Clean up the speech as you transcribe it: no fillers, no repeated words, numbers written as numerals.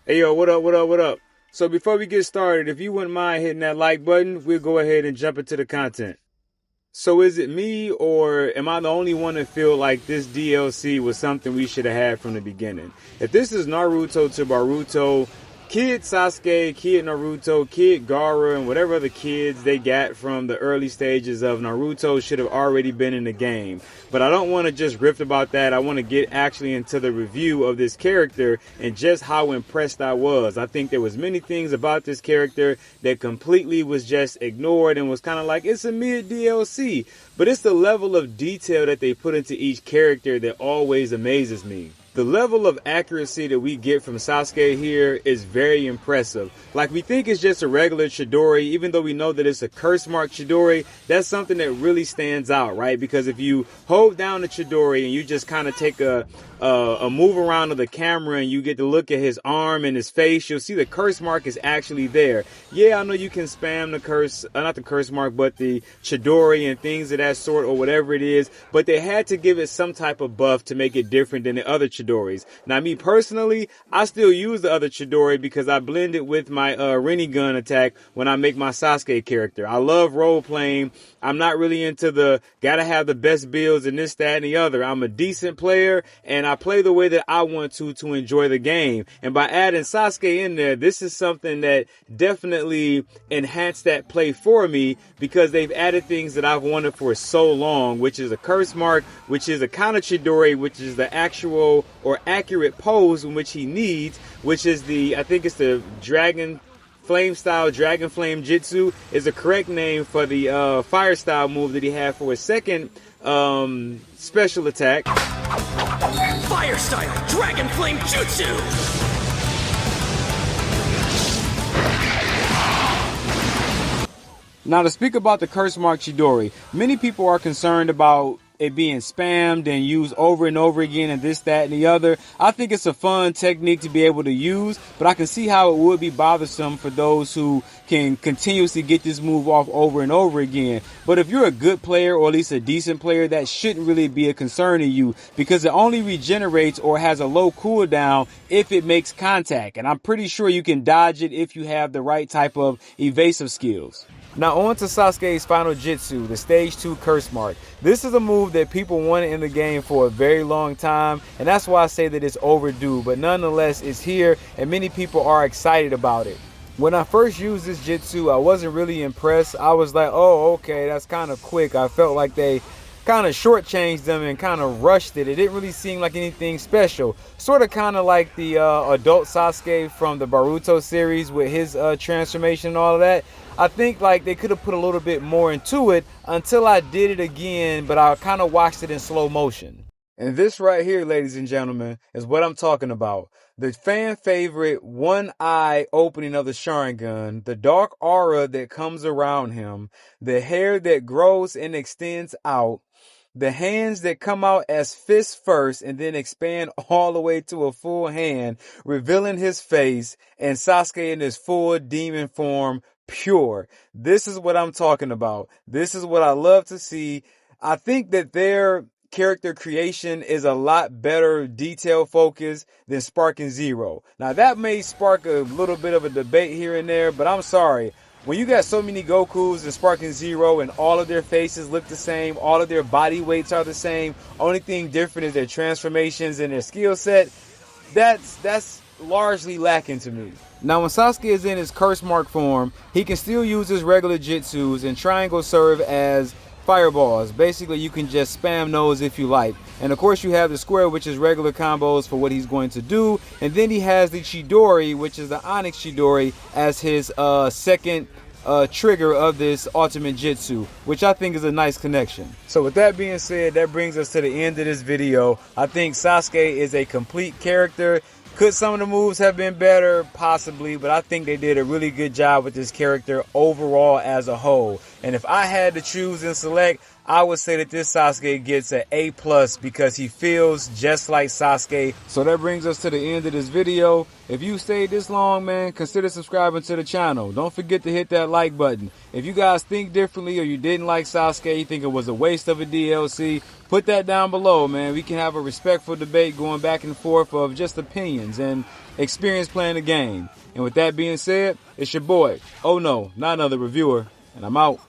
Hey yo, what up, what up, what up? So before we get started, if you wouldn't mind hitting that like button, we'll go ahead and jump into the content. So is it me, or am I the only one that feel like this DLC was something we should have had from the beginning? If this is Naruto to Boruto, Kid Sasuke, Kid Naruto, Kid Gaara, and whatever other kids they got from the early stages of Naruto should have already been in the game. But I don't want to just riff about that. I want to get actually into the review of this character and just how impressed I was. I think there was many things about this character that completely was just ignored and was kind of like, it's a mid DLC. But it's the level of detail that they put into each character that always amazes me. The level of accuracy that we get from Sasuke here is very impressive. Like, we think it's just a regular Chidori, even though we know that it's a curse mark Chidori. That's something that really stands out, right? Because if you hold down the Chidori and you just kind of take a move around of the camera and you get to look at his arm and his face, you'll see the curse mark is actually there. Yeah, I know you can spam the curse, not the curse mark, but the Chidori and things of that sort or whatever it is, but they had to give it some type of buff to make it different than the other Chidoris. Now, me personally, I still use the other Chidori because I blend it with my Rinnegan attack when I make my Sasuke character. I love role playing. I'm not really into the gotta have the best builds and this, that, and the other. I'm a decent player and I play the way that I want to enjoy the game. And by adding Sasuke in there, this is something that definitely enhanced that play for me because they've added things that I've wanted for so long, which is a curse mark, which is a counter Chidori, which is the actual or accurate pose in which he needs, which is I think it's the Dragon Flame style, Dragon Flame Jutsu is the correct name for the fire style move that he had for his second special attack. Fire style, Dragon Flame Jutsu! Now, to speak about the curse mark Chidori, many people are concerned about it being spammed and used over and over again and this, that, and the other. I think it's a fun technique to be able to use, but I can see how it would be bothersome for those who can continuously get this move off over and over again. But if you're a good player, or at least a decent player, that shouldn't really be a concern to you because it only regenerates or has a low cooldown if it makes contact. And I'm pretty sure you can dodge it if you have the right type of evasive skills. Now on to Sasuke's final Jutsu, the stage 2 curse mark. This is a move that people wanted in the game for a very long time, and that's why I say that it's overdue, but nonetheless it's here and many people are excited about it. When I first used this Jutsu, I wasn't really impressed. I was like, oh, okay, that's kind of quick. I felt like they kind of shortchanged them and kind of rushed it. It didn't really seem like anything special. Sort of kind of like the adult Sasuke from the Boruto series with his transformation and all of that. I think like they could have put a little bit more into it until I did it again, but I kind of watched it in slow motion. And this right here, ladies and gentlemen, is what I'm talking about. The fan favorite one eye opening of the Sharingan, the dark aura that comes around him, the hair that grows and extends out, the hands that come out as fists first and then expand all the way to a full hand, revealing his face, and Sasuke in his full demon form, pure. This is what I'm talking about. This is what I love to see. I think that their character creation is a lot better detail focused than Sparking Zero. Now that may spark a little bit of a debate here and there, but I'm sorry. When you got so many Gokus and Sparking Zero and all of their faces look the same, all of their body weights are the same, only thing different is their transformations and their skill set, that's largely lacking to me. Now when Sasuke is in his curse mark form, he can still use his regular jutsus, and triangles serve as fireballs. Basically you can just spam those if you like. And of course you have the square, which is regular combos for what he's going to do, and then he has the Chidori, which is the Onyx Chidori, as his second trigger of this ultimate jutsu, which I think is a nice connection. So with that being said, that brings us to the end of this video. I think Sasuke is a complete character. Could some of the moves have been better? Possibly, but I think they did a really good job with this character overall as a whole. And if I had to choose and select, I would say that this Sasuke gets an A+ because he feels just like Sasuke. So that brings us to the end of this video. If you stayed this long, man, consider subscribing to the channel. Don't forget to hit that like button. If you guys think differently or you didn't like Sasuke, you think it was a waste of a DLC, put that down below, man. We can have a respectful debate going back and forth of just opinions and experience playing the game. And with that being said, it's your boy, oh no, not another reviewer, and I'm out.